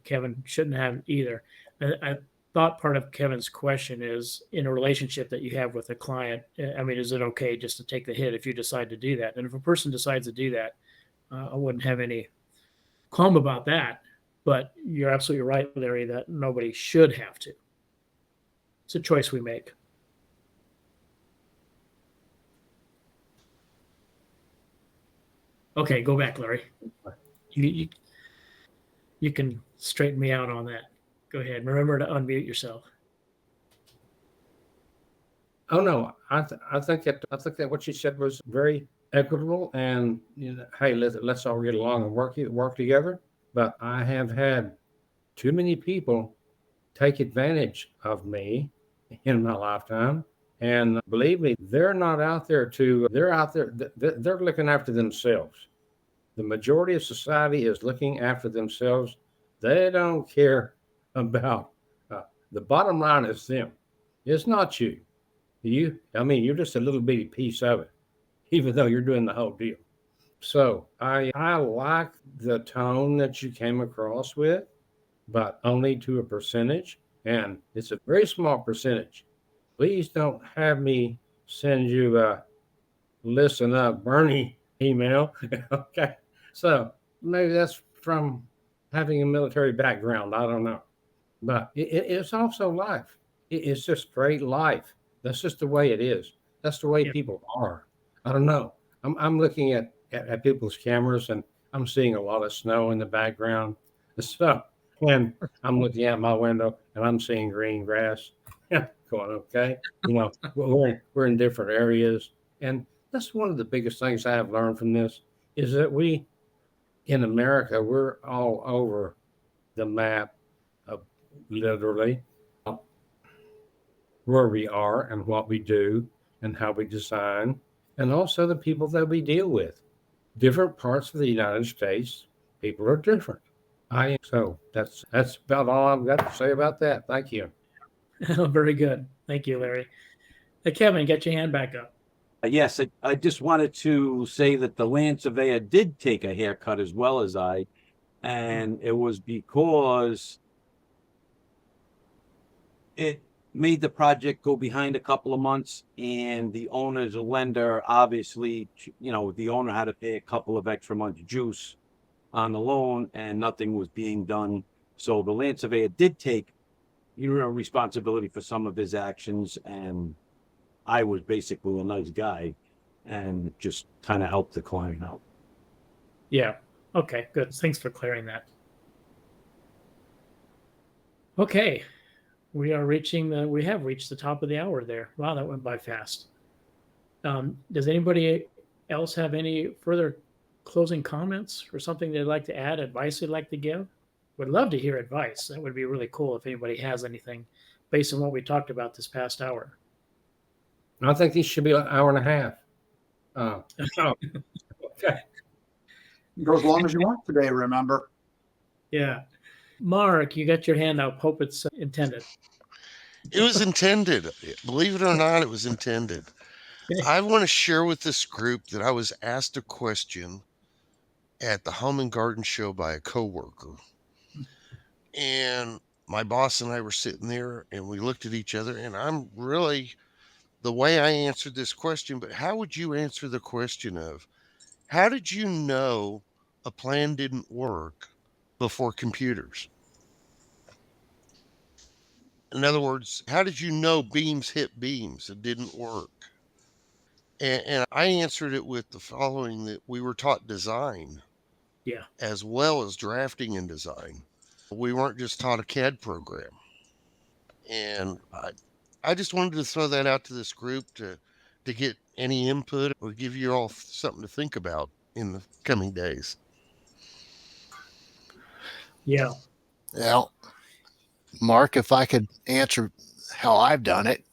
S1: Kevin shouldn't have either. I thought part of Kevin's question is in a relationship that you have with a client. I mean, is it okay just to take the hit if you decide to do that? And if a person decides to do that, I wouldn't have any qualm about that. But you're absolutely right, Larry, that nobody should have to. It's a choice we make. Okay, go back, Larry. You can straighten me out on that. Go ahead. Remember to unmute yourself.
S10: Oh no, I think that what you said was very equitable, and hey, let's all get along and work together. But I have had too many people take advantage of me in my lifetime, and believe me, they're not out there to. They're out there. They're looking after themselves. The majority of society is looking after themselves. They don't care about. The bottom line is them. It's not you. You're just a little bitty piece of it, even though you're doing the whole deal. So I like the tone that you came across with, but only to a percentage, and it's a very small percentage. Please don't have me send you a listen up, Bernie email. Okay, so maybe that's from having a military background. I don't know, but it's also life. It's just great life. That's just the way it is. That's the way people are. I don't know. I'm looking at people's cameras and I'm seeing a lot of snow in the background and stuff. And I'm looking out my window and I'm seeing green grass. Going, okay. We're in different areas. And that's one of the biggest things I have learned from this is that we in America, we're all over the map of literally where we are and what we do and how we design, and also the people that we deal with. Different parts of the United States, people are different. So that's about all I've got to say about that. Thank you.
S1: Very good. Thank you, Larry. Kevin, get your hand back up.
S9: Yes, I just wanted to say that the land surveyor did take a haircut as well as I, and it was because it made the project go behind a couple of months, and the owner's a lender. Obviously, the owner had to pay a couple of extra months juice on the loan, and nothing was being done. So the land surveyor did take, responsibility for some of his actions, and I was basically a nice guy and just kind of helped the client out.
S1: Yeah. Okay, good. Thanks for clearing that. Okay. We have reached the top of the hour there. Wow, that went by fast. Does anybody else have any further closing comments or something they'd like to add, advice they'd like to give? Would love to hear advice. That would be really cool if anybody has anything based on what we talked about this past hour.
S10: I think these should be an hour and a half. Okay.
S2: Go as long as you want today, remember?
S1: Yeah. Mark, you got your hand up. Hope it's intended.
S11: It was intended. Believe it or not, it was intended. I want to share with this group that I was asked a question at the Home and Garden Show by a coworker. And my boss and I were sitting there and we looked at each other, and I'm really the way I answered this question, but how would you answer the question of how did you know a plan didn't work before computers? In other words, how did you know beams hit beams? It didn't work. And I answered it with the following, that we were taught design
S1: Yeah.
S11: as well as drafting and design. We weren't just taught a CAD program. And I just wanted to throw that out to this group to get any input or give you all something to think about in the coming days.
S1: Yeah.
S4: Well, Mark, if I could answer how I've done it,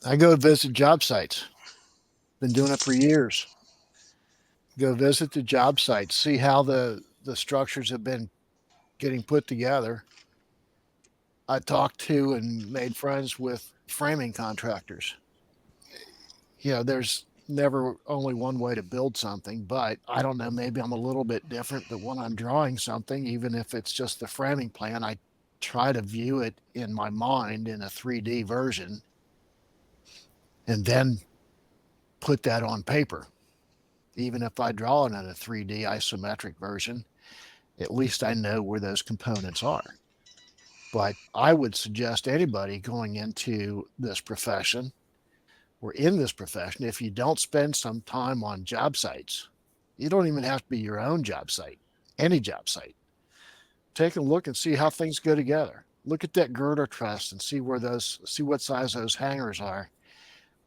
S4: I go visit job sites. Been doing it for years. Go visit the job sites, see how the structures have been getting put together. I talked to and made friends with framing contractors. There's never only one way to build something, but I don't know, maybe I'm a little bit different, but when I'm drawing something, even if it's just the framing plan, I try to view it in my mind in a 3D version and then put that on paper. Even if I draw it in a 3D isometric version, at least I know where those components are. But I would suggest anybody going into this profession or in this profession, if you don't spend some time on job sites, you don't even have to be your own job site, any job site. Take a look and see how things go together. Look at that girder truss and see what size those hangers are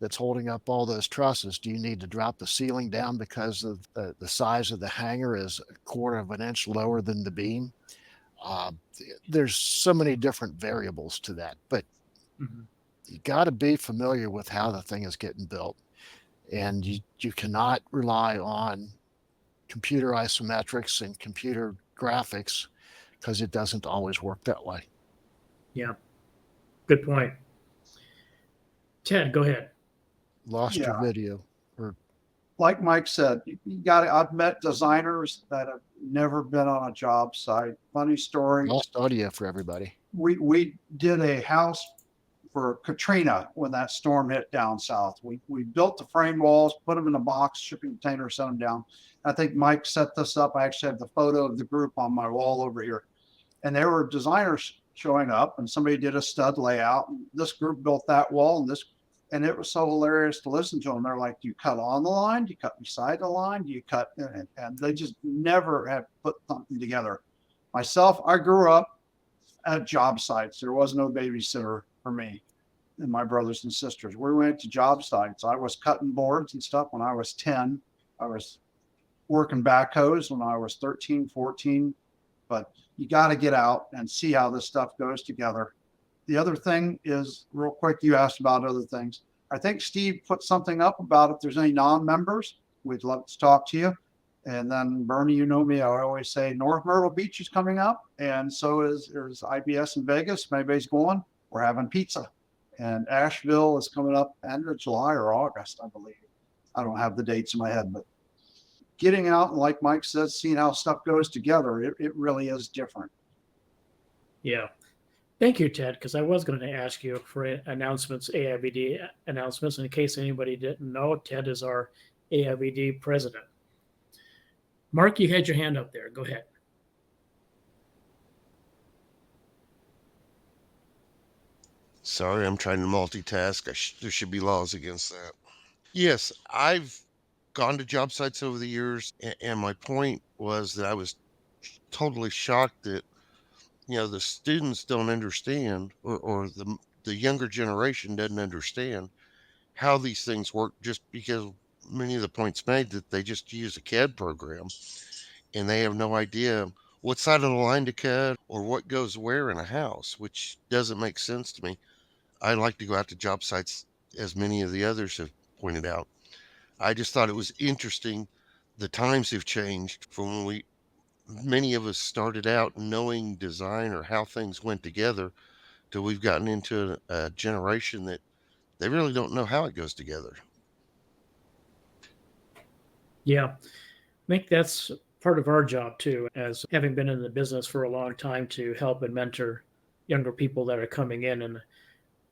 S4: that's holding up all those trusses. Do you need to drop the ceiling down because of the size of the hanger is a quarter of an inch lower than the beam? Uh, there's so many different variables to that, but you got to be familiar with how the thing is getting built. And you cannot rely on computer isometrics and computer graphics because it doesn't always work that way.
S1: Yeah. Good point. Ted, go ahead.
S4: Lost your
S2: Yeah.
S4: video.
S2: Like Mike said, I've met designers that have never been on a job site. Funny story.
S4: Lost audio for everybody.
S2: We did a house for Katrina when that storm hit down south. We built the frame walls, put them in a box, shipping container, sent them down. I think Mike set this up. I actually have the photo of the group on my wall over here. And there were designers showing up, and somebody did a stud layout. And this group built that wall, and it was so hilarious to listen to them. They're like, "Do you cut on the line? Do you cut beside the line? Do you cut?" And they just never had put something together. Myself, I grew up at job sites. There was no babysitter for me and my brothers and sisters. We went to job sites. I was cutting boards and stuff when I was 10. I was working backhoes when I was 13, 14. But you got to get out and see how this stuff goes together. The other thing is, real quick, you asked about other things. I think Steve put something up about if there's any non-members, we'd love to talk to you. And then Bernie, you know me, I always say North Myrtle Beach is coming up. And so there's IBS in Vegas. If anybody's going, we're having pizza. And Asheville is coming up end of July or August, I believe. I don't have the dates in my head, but getting out and, like Mike says, seeing how stuff goes together, it really is different.
S1: Yeah. Thank you, Ted, because I was going to ask you for announcements, AIVD announcements. In case anybody didn't know, Ted is our AIVD president. Mark, you had your hand up there. Go ahead.
S11: Sorry, I'm trying to multitask. There should be laws against that. Yes, I've gone to job sites over the years, and my point was that I was totally shocked that the students don't understand, or the younger generation doesn't understand how these things work, just because many of the points made that they just use a CAD program and they have no idea what side of the line to cut or what goes where in a house, which doesn't make sense to me. I like to go out to job sites, as many of the others have pointed out. I just thought it was interesting. The times have changed from when many of us started out knowing design or how things went together, till we've gotten into a generation that they really don't know how it goes together.
S1: Yeah. I think that's part of our job too, as having been in the business for a long time, to help and mentor younger people that are coming in, and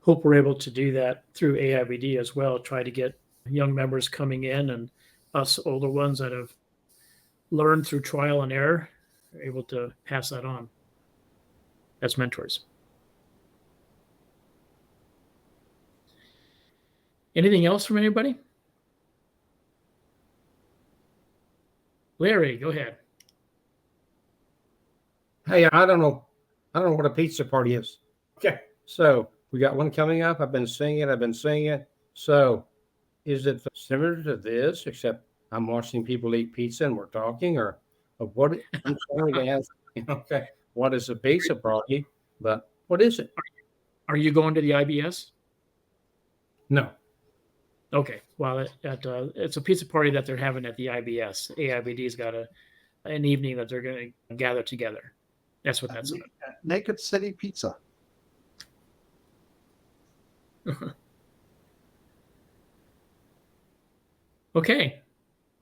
S1: hope we're able to do that through AIVD as well. Try to get young members coming in, and us older ones that have learned through trial and error are able to pass that on as mentors. Anything else from anybody? Larry, go ahead.
S10: Hey, I don't know what a pizza party is. Okay. So we got one coming up. I've been seeing it. So is it similar to this, except I'm watching people eat pizza and we're talking, or what? I'm trying to ask, okay, what is a pizza party? But what is it?
S1: Are you going to the IBS?
S10: No.
S1: Okay. Well, it's a pizza party that they're having at the IBS. AIBD's got an evening that they're going to gather together. That's what that's about.
S2: Naked City Pizza.
S1: Okay.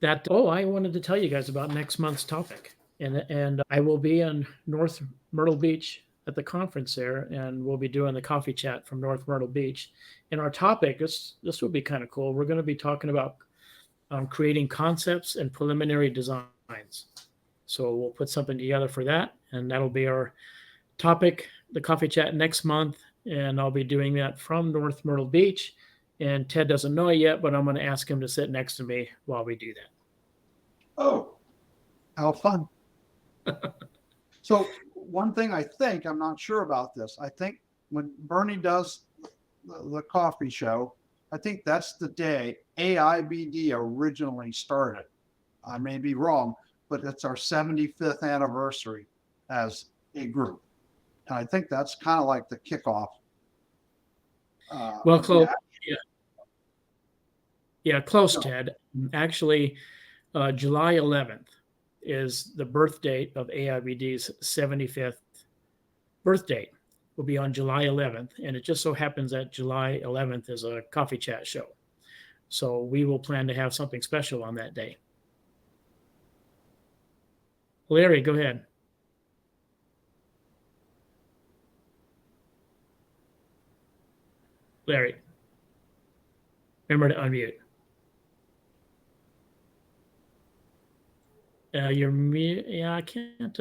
S1: I wanted to tell you guys about next month's topic. And I will be in North Myrtle Beach at the conference there, and we'll be doing the coffee chat from North Myrtle Beach. And our topic, this will be kind of cool. We're going to be talking about creating concepts and preliminary designs. So we'll put something together for that, and that'll be our topic, the coffee chat next month. And I'll be doing that from North Myrtle Beach. And Ted doesn't know it yet, but I'm going to ask him to sit next to me while we do that.
S2: Oh, how fun. So one thing I'm not sure about this. I think when Bernie does the coffee show, I think that's the day AIBD originally started. I may be wrong, but it's our 75th anniversary as a group. And I think that's kind of like the kickoff.
S1: Well, close. Yeah, close, Ted. Actually, July 11th is the birth date of AIBD's 75th birth date. Will be on July 11th, and it just so happens that July 11th is a coffee chat show. So we will plan to have something special on that day. Larry, go ahead. Larry, remember to unmute. You're me. Yeah, I can't.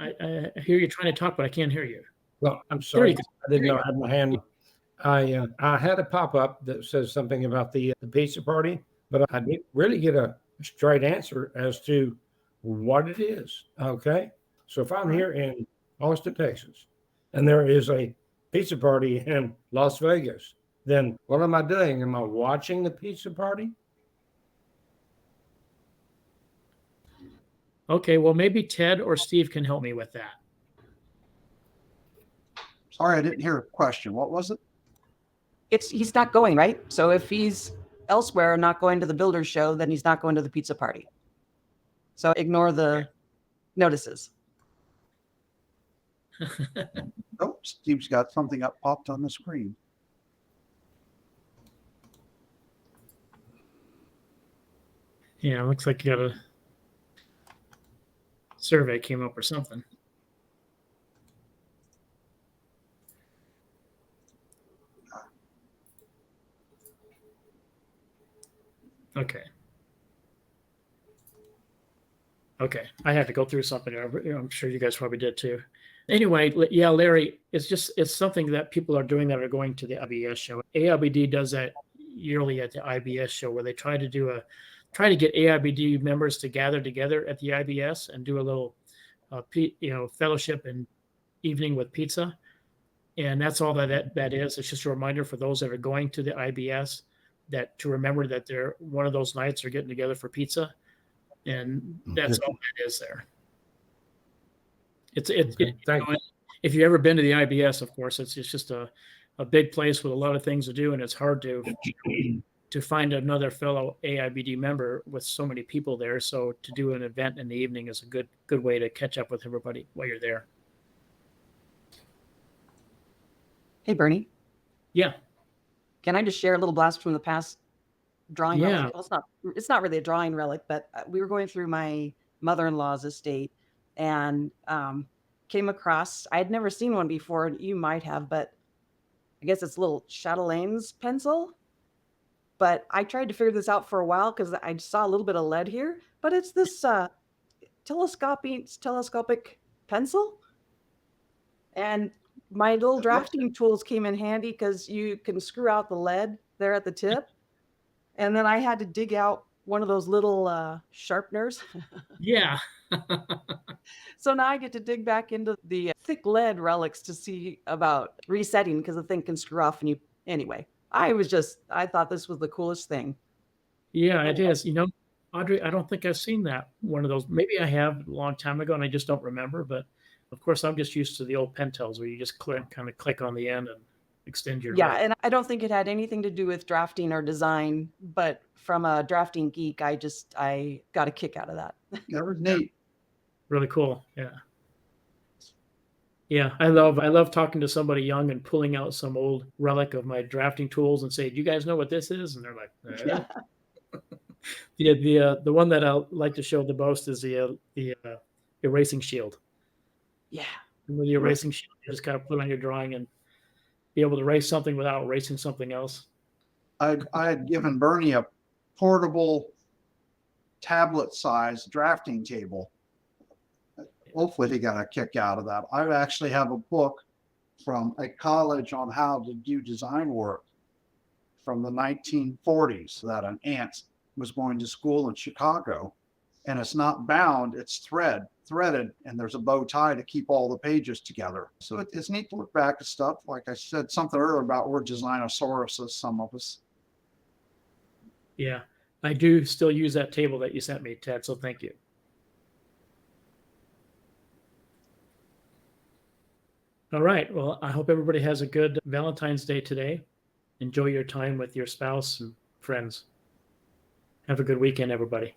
S1: I hear you trying to talk, but I can't hear you.
S10: Well, I'm
S1: There
S10: sorry.
S1: you go.
S10: I didn't know I had my hand. I had a pop-up that says something about the pizza party, but I didn't really get a straight answer as to what it is. Okay. So if I'm here in Austin, Texas, and there is a pizza party in Las Vegas, then what am I doing? Am I watching the pizza party?
S1: Okay, well, maybe Ted or Steve can help me with that.
S2: Sorry, I didn't hear a question. What was it?
S6: He's not going, right? So if he's elsewhere, not going to the builder show, then he's not going to the pizza party. So ignore the notices.
S2: Oh, Steve's got something up popped on the screen.
S1: Yeah, looks like you got a survey came up or something. Okay. Okay, I had to go through something. I'm sure you guys probably did too. Anyway, yeah, Larry, it's something that people are doing that are going to the IBS show. AIBD does that yearly at the IBS show, where they try to get AIBD members to gather together at the IBS and do a little, fellowship and evening with pizza. And that's all that is. It's just a reminder for those that are going to the IBS to remember that they're one of those nights they're getting together for pizza. And that's all that is there. If you've ever been to the IBS, of course, it's just a big place with a lot of things to do, and it's hard to find another fellow AIBD member with so many people there. So to do an event in the evening is a good way to catch up with everybody while you're there.
S6: Hey, Bernie.
S1: Yeah.
S6: Can I just share a little blast from the past drawing?
S1: Yeah.
S6: Relic? Well, it's not really a drawing relic, but we were going through my mother-in-law's estate and came across, I had never seen one before, and you might have, but I guess it's a little Chatelain's pencil. But I tried to figure this out for a while because I saw a little bit of lead here, but it's this telescopic pencil. And my little drafting tools came in handy because you can screw out the lead there at the tip. And then I had to dig out one of those little sharpeners.
S1: Yeah.
S6: So now I get to dig back into the thick lead relics to see about resetting because the thing can screw off. Anyway, I thought this was the coolest thing.
S1: Yeah, it is. Audrey, I don't think I've seen that one of those. Maybe I have a long time ago and I just don't remember. But of course, I'm just used to the old Pentels where you just kind of click on the end and extend your
S6: Yeah,
S1: life.
S6: and I don't think it had anything to do with drafting or design, but from a drafting geek, I got a kick out of that.
S2: That was neat.
S1: Really cool. Yeah. Yeah, I love talking to somebody young and pulling out some old relic of my drafting tools and say, "Do you guys know what this is?" And they're like,
S6: Yeah.
S1: The one that I like to show the most is the erasing shield.
S6: Yeah.
S1: And with the erasing shield, you just kind of put on your drawing and be able to erase something without erasing something else.
S2: I had given Bernie a portable tablet size drafting table. Hopefully he got a kick out of that. I actually have a book from a college on how to do design work from the 1940s that an aunt was going to school in Chicago. And it's not bound, it's threaded, and there's a bow tie to keep all the pages together. So it's neat to look back at stuff. Like I said something earlier about we're designosauruses, some of us.
S1: Yeah, I do still use that table that you sent me, Ted. So thank you. All right. Well, I hope everybody has a good Valentine's Day today. Enjoy your time with your spouse and friends. Have a good weekend, everybody.